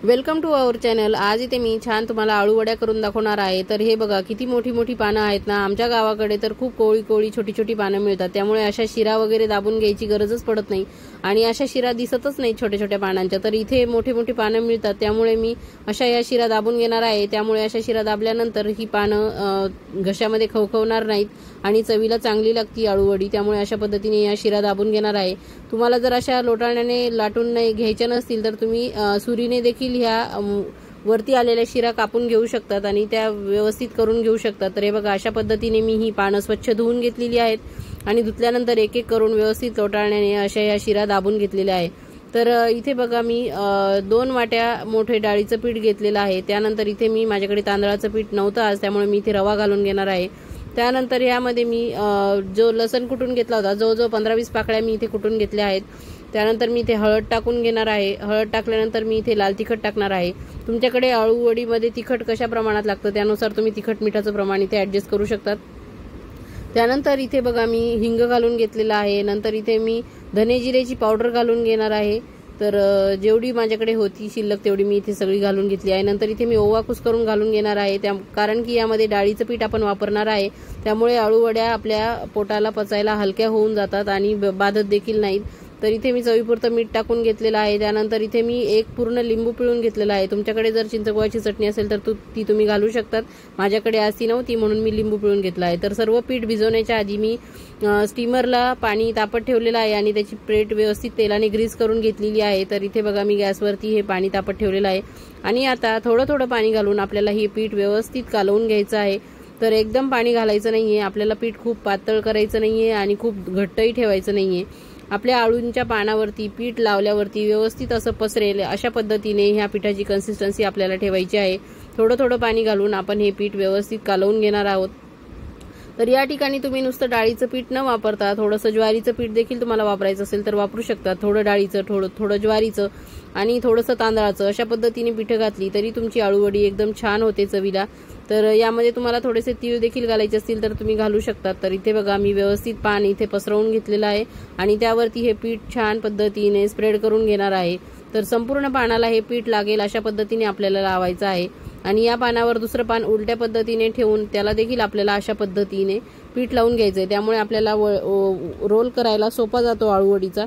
Welcome to our channel. आज इथे मी छान तुम्हाला आळू वड्या करून दाखवणार आहे। तर हे बघा किती मोठी मोठी पानं आहेत ना। आमच्या गावाकडे तर खूप कोळी कोळी छोटी छोटी पानं मिळतात, त्यामुळे अशा शिरा वगैरे दाबून घ्यायची गरजच पडत नाही आणि अशा शिरा दिसतच नाही छोट्या छोट्या पानांच्या। तर इथे मोठी मोठी पानं मिळतात, त्यामुळे मी अशा या शिरा दाबून घेणार आहे। त्यामुळे अशा शिरा दाबल्यानंतर ही पानं घशामध्ये खवखवणार नाहीत आणि चवीला चांगली लागती आळू वडी। त्यामुळे अशा पद्धतीने या शिरा दाबून घेणार आहे। तुम्हाला जर अशा लोटाण्याने लाटून नाही घ्यायच्या नसतील तर तुम्ही सुरीने देखील ह्या वरती आलेल्या शिरा कापून घेऊ शकतात आणि त्या व्यवस्थित करून घेऊ शकतात। तर हे बघा अशा पद्धतीने मी ही पानं स्वच्छ धुवून घेतलेली आहेत आणि धुतल्यानंतर एक एक करून व्यवस्थित लोटाण्याने अशा या शिरा दाबून घेतलेल्या आहे। तर इथे बघा मी 2 वाट्या मोठे डाळीचं पीठ घेतलेलं आहे। त्यानंतर इथे मी माझ्याकडे तांदळाचं पीठ नव्हतं आज, त्यामुळे मी इथे रवा घालून घेणार आहे। त्यानंतर यामध्ये मी जो लसण कुटून घेतला होता, जवळजवळ 15-20 पाकळ्या मी इथे कुटून घेतल्या आहेत। त्यानंतर मी इथे हळद टाकून घेणार आहे। हळद टाकल्यानंतर मी इथे लाल तिखट टाकणार आहे। तुमच्याकडे आळू वडीमध्ये तिखट कशा प्रमाणात लागतं त्यानुसार तुम्ही तिखट मिठाचं प्रमाण इथे ॲडजस्ट करू शकतात। त्यानंतर इथे बघा मी हिंग घालून घेतलेला आहे। नंतर इथे मी धने जिरेची पावडर घालून घेणार आहे। तर जेवढी माझ्याकडे होती शिल्लक तेवढी मी इथे सगळी घालून घेतली आहे। नंतर इथे मी ओवा कुस्करून घालून घेणार आहे, कारण की यामध्ये डाळीचं पीठ आपण वापरणार आहे, त्यामुळे आळू वड्या आपल्या पोटाला पचायला हलक्या होऊन जातात आणि बाधत देखील नाहीत। तर इथे मी चवीपुरतं मीठ टाकून घेतलेलं आहे। त्यानंतर इथे मी एक पूर्ण लिंबू पिळून घेतलेला आहे। तुमच्याकडे जर चिंचगुळाची चटणी असेल तर ती तुम्ही घालू शकतात। माझ्याकडे आज ती नव्हती म्हणून मी लिंबू पिळून घेतला आहे। तर सर्व पीठ भिजवण्याच्या आधी मी स्टीमरला पाणी तापत ठेवलेलं आहे आणि त्याची प्लेट व्यवस्थित तेलाने ग्रीस करून घेतलेली आहे। तर इथे बघा मी गॅसवरती हे पाणी तापत ठेवलेलं आहे आणि आता थोडं थोडं पाणी घालून आपल्याला हे पीठ व्यवस्थित कालवून घ्यायचं आहे। तर एकदम पाणी घालायचं नाहीये, आपल्याला पीठ खूप पातळ करायचं नाहीये आणि खूप घट्टही ठेवायचं नाहीये। आपल्या आळूंच्या पानावरती पीठ लावल्यावरती व्यवस्थित असं पसरेल अशा पद्धतीने ह्या पिठाची कन्सिस्टन्सी आपल्याला ठेवायची आहे। थोडं थोडं पाणी घालून आपण हे पीठ व्यवस्थित कालवून घेणार आहोत। तर या ठिकाणी तुम्ही नुसतं डाळीचं पीठ न वापरता थोडंसं ज्वारीचं पीठ देखील तुम्हाला वापरायचं असेल तर वापरू शकता। थोडं डाळीचं, थोडं ज्वारीचं आणि थोडंसं तांदळाचं अशा पद्धतीने पिठं घातली तरी तुमची आळू वडी एकदम छान होते चवीला। तर यामध्ये तुम्हाला थोडेसे तीळ देखील घालायचे असतील तर तुम्ही घालू शकता। तर इथे बघा मी व्यवस्थित पान इथे पसरवून घेतलेलं आहे आणि त्यावरती हे पीठ छान पद्धतीने स्प्रेड करून घेणार आहे। तर संपूर्ण पानाला हे पीठ लागेल अशा पद्धतीने आपल्याला लावायचं आहे आणि या पानावर दुसरं पान उलट्या पद्धतीने ठेवून त्याला देखील आपल्याला अशा पद्धतीने पीठ लावून घ्यायचं आहे, त्यामुळे आपल्याला रोल करायला सोपा जातो आळू वडीचा।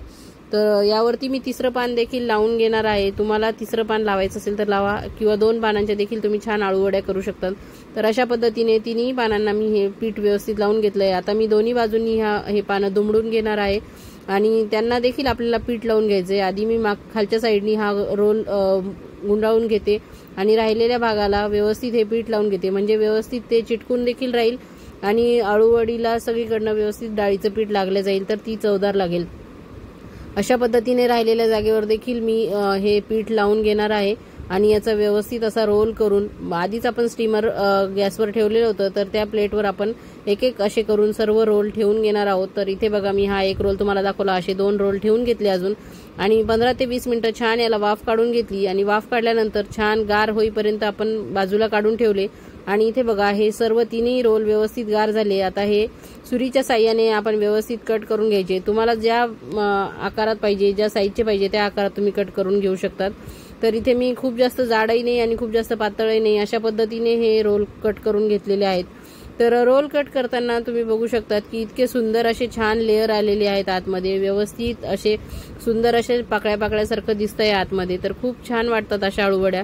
तर यावरती मी तिसरं पान देखील लावून घेणार आहे। तुम्हाला तिसरं पान लावायचं असेल तर लावा किंवा 2 पानांच्या देखील तुम्ही छान आळू वड्या करू शकतात। तर अशा पद्धतीने तिन्ही पानांना मी हे पीठ व्यवस्थित लावून घेतलंय। आता मी दोन्ही बाजूंनी हे पानं दुमडून घेणार आहे आणि त्यांना देखील आपल्याला पीठ लावून घ्यायचंय। आधी मी खालच्या साईडनी हा रोल गुंडाळून घेते आणि राहिलेल्या भागाला व्यवस्थित हे पीठ लावून घेते, म्हणजे व्यवस्थित ते चिटकून देखील राहील आणि आळू वडीला सगळीकडनं व्यवस्थित डाळीचं पीठ लागलं जाईल तर ती चवदार लागेल। अशा पद्धतीने राहिलेल्या जागेवर देखील मी हे पीठ लावून घेणार आहे आणि याचा व्यवस्थित असा रोल करून आधीच आपण स्टीमर गॅसवर ठेवलेलं होतं, तर त्या प्लेटवर आपण एक एक असे करून सर्व रोल ठेवून घेणार आहोत। तर इथे बघा मी हा एक रोल तुम्हाला दाखवला, असे 2 रोल ठेवून घेतले अजून आणि 15 ते 20 मिनिटं छान याला वाफ काढून घेतली आणि वाफ काढल्यानंतर छान गार होईपर्यंत आपण बाजूला काढून ठेवले आणि इथे बघा हे सर्व तिन्ही रोल व्यवस्थित गार झाले। आता हे सुरीच्या साह्याने आपण व्यवस्थित कट करून घ्यायचे। तुम्हाला ज्या आकारात पाहिजे, ज्या साईजचे पाहिजे त्या आकारात तुम्ही कट करून घेऊ शकतात। तर इथे मी खूप जास्त जाडही नाही आणि खूप जास्त पातळही नाही अशा पद्धतीने हे रोल कट करून घेतलेले आहेत। तर रोल कट करताना तुम्ही बघू शकतात की इतके सुंदर असे छान लेअर आलेले आहेत आतमध्ये, व्यवस्थित असे सुंदर असे पाकळ्या पाकळ्यासारखं दिसतंय आतमध्ये। तर खूप छान वाटतात अशा आळू वड्या।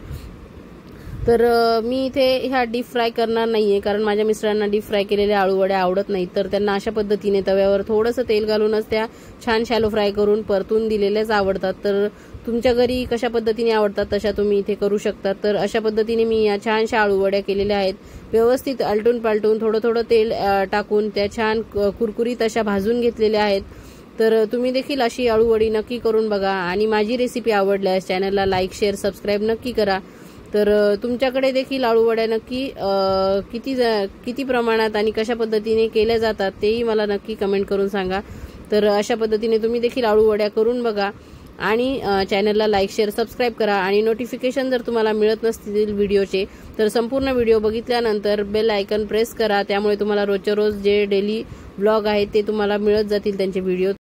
तर मी इथे ह्या डीप फ्राय करणार नाहीये, कारण माझ्या मिस्टरांना डीप फ्राय केलेल्या आळू वड्या आवडत नाहीत। तर त्यांना अशा पद्धतीने तव्यावर थोडंसं तेल घालूनच त्या छान शॅलो फ्राय करून परतून दिलेल्याच आवडतात। तर तुमच्या घरी कशा पद्धतीने आवडतात तशा तुम्ही इथे करू शकता। तर अशा पद्धतीने मी या छानशा आळू वड्या केलेल्या आहेत। व्यवस्थित आलटून पालटून थोडं थोडं तेल टाकून त्या छान कुरकुरीत अशा भाजून घेतलेल्या आहेत। तर तुम्ही देखील अशी आळू वडी नक्की करून बघा आणि माझी रेसिपी आवडल्यास चॅनलला लाईक, शेअर, सबस्क्राईब नक्की करा। तर तुमच्याकडे देखील आळू वड्या नक्की किती प्रमाणात आणि कशा पद्धतीने केल्या जातात तेही मला नक्की कमेंट करून सांगा। तर अशा पद्धतीने तुम्ही देखील आळू वड्या करून बघा आणि चॅनलला लाईक, शेअर, सबस्क्राईब करा आणि नोटिफिकेशन जर तुम्हाला मिळत नसतील व्हिडिओचे तर संपूर्ण व्हिडिओ बघितल्यानंतर बेल आयकॉन प्रेस करा, त्यामुळे तुम्हाला रोजच्या रोज जे डेली व्लॉग आहेत ते तुम्हाला मिळत जातील त्यांचे व्हिडिओ।